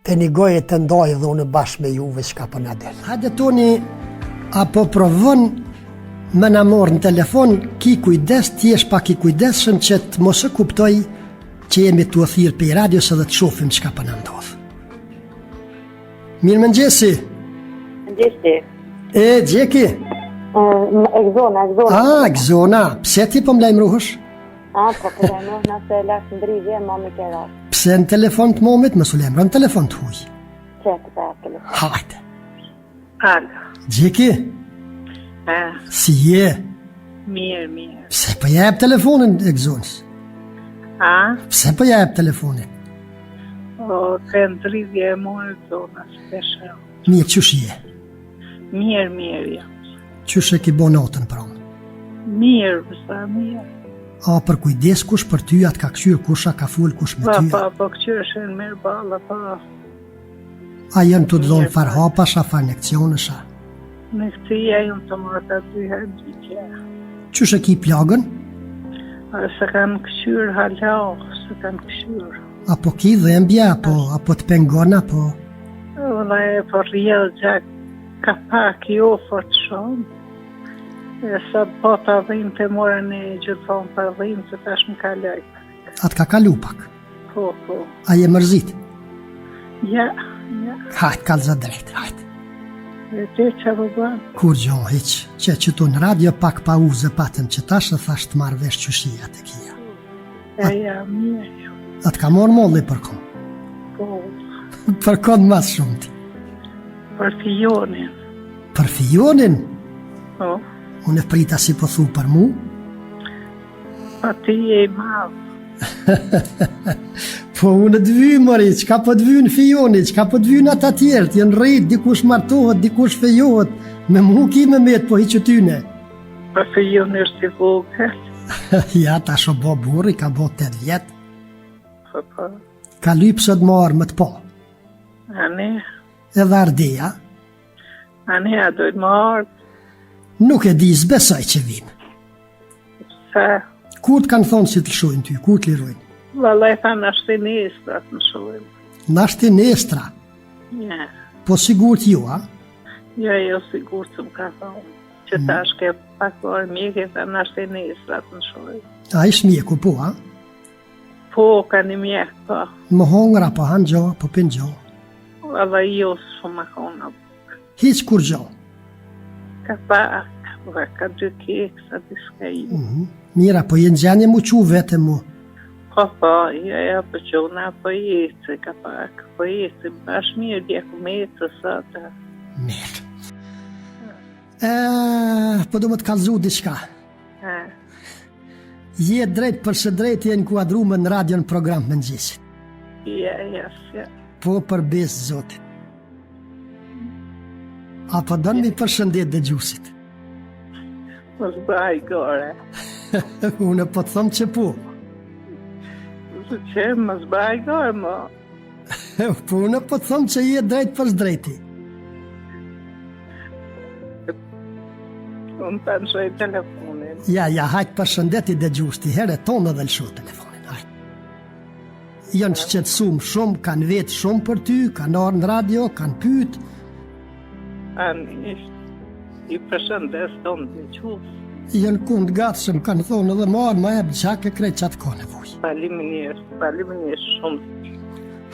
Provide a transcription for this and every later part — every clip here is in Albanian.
të një gojë të ndojë dhe unë bashkë me juve që ka për në delë. Hajde toni, apo provën me në morë në telefon, ki kujdes, ti esh pak i kujdesshëm që të mos e kuptoj që jemi të thirë për i radios edhe të shofim që ka për në ndodhë. Mirë më njësi. Gjesti. E, Gjeki? Egzona. Egzona. Pse ti po më lajmëruhësh? Po lajmëruh nëse lakë ndrivje, mami ke rarë. Pse në telefon të momit, më su lajmëron në telefon të huj? Që të të telefon. Hajde. Alo. Gjeki? Si je? Mirë. Pse po jep telefonin, Egzonës? Pse po jep telefonin? Të ndrivje e morë Egzona, së të shërë. Mirë, qësh je? Mirë, jam. Qësh e ki bo notën për onë? Mirë, bësa mirë. A, për kujdes kush për ty, atë ka këshyrë kusha, ka full kush me ty? Po këshyrë shenë mirë bala, po. A jënë të dhonë farë hapasha, farë nekcionësha? Në këtia jënë të marë të dyherë gjitja. Qësh e ki plagën? Se kanë këshyrë hala, se kanë këshyrë. Apo ki dhembja, apo të pengon, apo? Dhe e po rrjedhë gjak, ka pak i ofert shumë. E sa po të adhim të morën e gjithon të adhim, se tash më ka lejtë. Atë ka kalu pak? Po. A je mërzit? Ja. Hajtë, kalza drejt, hajtë. E te që rëbën? Kur gjo, heq, që tu në radio pak pa uze patëm që tash e thash të marrë vesh qëshia të kia. Ja, mirë. Atë ka morë molli për kom? Po. Për kom mas shumë ti? Për Fionin. Për Fionin? Po. Unë e prita si po thu për mu? Pa ti e madhë. Po unë të vy, mëri, qka po të vy në Fioni, qka po të vy në ata tjertë, jenë rritë, dikush martohet, dikush fejohet, me mu ki me metë, po hi që tyne. Pa Fioni është i vogël. Ja, ta sho bo burri, ka bo 8 vjetë. Po. Ka lypë të marë më të po. Ane? Edhe Ardeja? Ane, a dojtë më ardhë. Nuk e di, zbesaj që vim. Se? Kur të kanë thonë si të lëshojnë ty, kur të lirojnë? Valla e tha nashti nestra të në shojnë. Nashti nestra? Ja. Po sigur të ju, a? Jo, sigur të më ka thonë. Që ta shke pakuar mjek e tha nashti nestra të në shojnë. A ish mjeku, po, a? Po, ka një mjek, po. Më hongra, po hanë gjo, po pin gjo. Valla jo shumë ma kona. Hiq kur gjo? Ka pak, ka 2 keksa, diska i. Mira, po jenë gjenje mu që vete mu? Po, ja, po qona, po jetë, ka pak, po jetë, bash mirë, djeku me jetë, sata. Mirë. Po do më të kalzu diçka. Je drejt për së drejt je në kuadrume në radion program më nëgjisit. Ja. Po për besë zotit. Apo do në mi përshëndet dhe gjusit? Mos bëj gore. Unë po të thëmë që po. Së që mos bëj gore, mo. Po unë po të thëmë që je drejt për së drejti. Unë të nëshoj telefonin. Ja, hajtë përshëndeti dhe gjusti, herë tonë dhe lësho telefonin, hajtë. Janë që qëtësum shumë, kanë vetë shumë për ty, kanë orë në radio, kanë pytë. Anisht, i përshëndes tonë dhe qufë. Jënë kundë gatëshëm, kanë thonë edhe marë, ma ebë qake krejt që atë ka nevoj. Faleminderit shumë.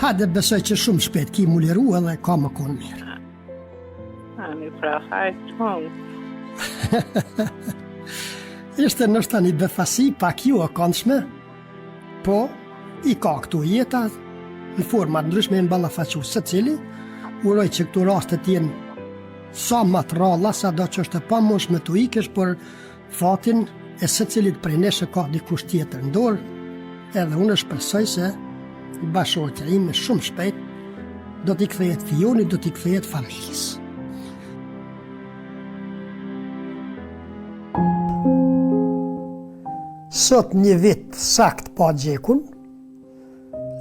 Hade besoj që shumë shpet ki mu liru edhe ka më konë mirë. Ani pra hajtë tonë. Ishte nështë një befasi pak ju e këndshme, po i ka këtu jeta në format ndryshme në balafaqu se cili, uroj që këtu rastet jenë sa më të ralla, sa do që është e pa mosh me të ikesh, për fatin e se cilit prej neshe ka dikush tjetër në dorë, edhe unë shpresoj se bashkëshortja ime shumë shpejt do t'i kthehet Fioni, do t'i kthehet familjes. Sot një vit sakt pa gjekun,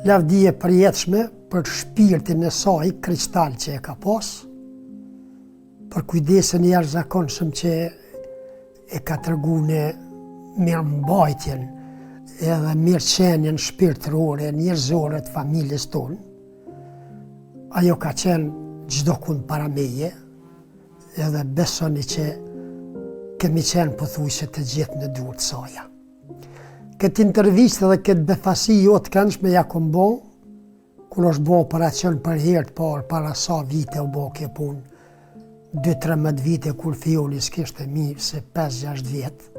lavdije përjetshme për shpirtin e saj kristal që e ka pas, për kujdesën e jashtëzakonshëm që e ka tregune mirëmbajtjen edhe mirëqenien shpirtërore, njerëzore të familjes tonë. Ajo ka qenë gjdo kund para meje, edhe besoni që kemi qenë pothuajse të gjithë në duart saja. Këtë intervistë dhe këtë befasi jo të këndshme ja kom bo, kur është bo operacion për herë të parë, para sa vite u bo kjo punë, 2-13 vite kur Fioli s'kishte mirë se 5-6 vjetë,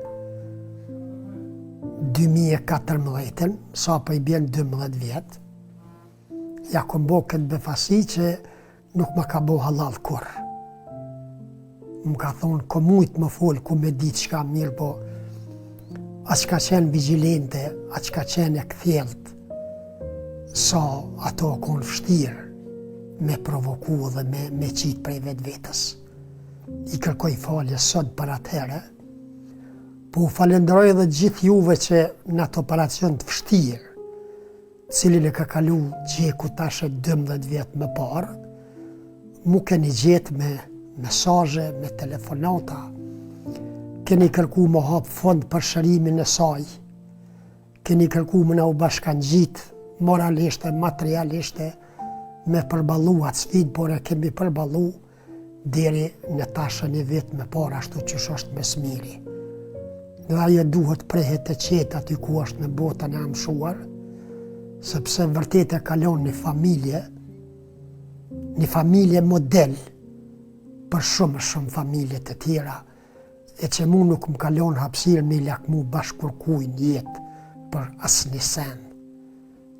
2014, sa për i bjen 12 vjetë, ja kom bo këtë befasi që nuk më ka bo halal kur. Më ka thonë, ko mujtë më folë, ku me ditë shka mirë, po aq ka qenë vigilente, aq ka qenë e këthjelt, sa ato konë vështirë me provoku dhe me qitë prej vetë vetës. I kërkoj falje sot për atëherë, po u falenderoj edhe gjithë juve që në atë operacion të vështirë, cilin e ka kalu gjeku tashe 12 vjetë më parë, mu keni gjetë me mesazhe, me telefonata, keni kërku më hapë fond për shërimin e saj, keni kërku më në u bashkangjit moralisht e materialisht me përballu atë sfidë, por e kemi përballu deri në tashën e vetë më parë, ashtu që është me smiri. Dhe ajo duhet prehet e qetë aty ku është në botën e amshuar, sepse vërtet e kalon një familje model për shumë familje të tjera, e që mu nuk më kalon hapësirë me lakmu bashkërkuj një jetë për asë një sen.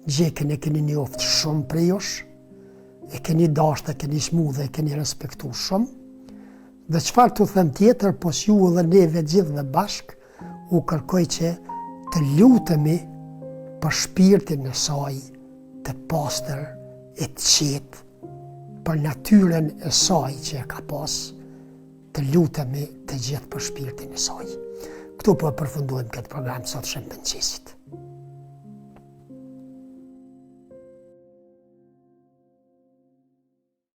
Gjekën e keni njoftë shumë prej jush, e keni dashtë, e keni shmu dhe e keni respektu shumë, dhe qëfar të them tjetër, po s'ju edhe neve gjithë dhe bashkë, u kërkoj që të lutemi për shpirtin e saj, të pastër, e të qetë, për natyren e saj që e ka pas, të lutemi të gjithë për shpirtin e saj. Këtu po përfundojmë këtë program sot Shëmbëngjesit.